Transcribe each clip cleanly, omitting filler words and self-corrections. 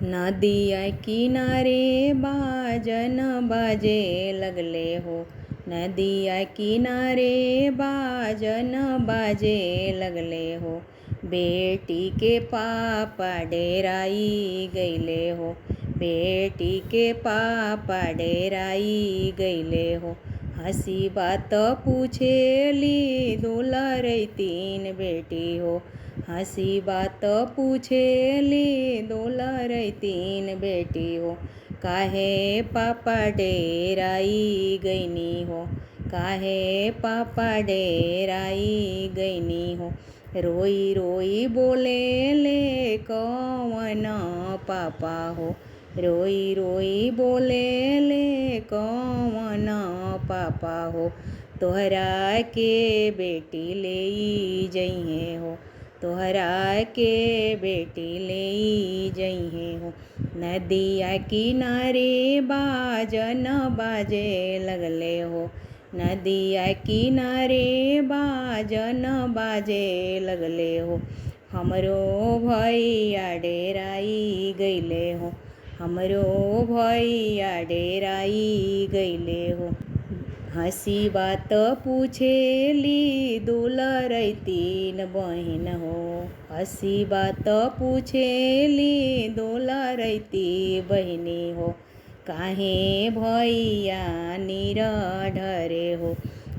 नदिया किनारे बाजन बाजे लगले हो। नदिया किनारे बाजन बाजे लगले हो। बेटी के पापा डेराई गईले हो। बेटी के पापा डेराई गईले हो। हंसी बात पूछेली दुलारी तीन बेटी हो। हंसी बात पूछेली दुलारी तीन बेटी हो। काहे पापा डेराई गईनी हो। काहे पापा डेराई गईनी हो। रोई रोई बोले ले कौन पापा हो। रोई रोई बोले ले कौन पापा हो। तोहरा के बेटी ले जइहे हो। तोहरा के बेटी ले जइहे हो। नदिया किनारे बाजन बाजे लगले हो। नदिया किनारे बाजन बाजे लगले हो। हमरो भैया डेराई गईले हो। हमरो भैया डेराई गईले हो। हंसी बात पूछेली दुलारी तीन बहिन हो। हंसी बात पूछेली दुलारी तीन बहिनी हो। काहे भैया निराधरे हो।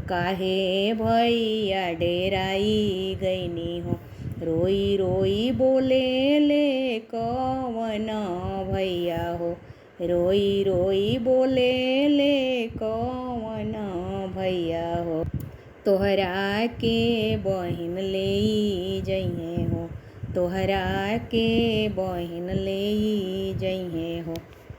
काहे भैया डेराई गईनी हो। रोई रोई बोले ले कौन भैया हो। रोई रोई बोले ले कौन भैया हो। तोहरा के बहिन ले जइहे हो। तोहरा के बहिन ले जइहे हो।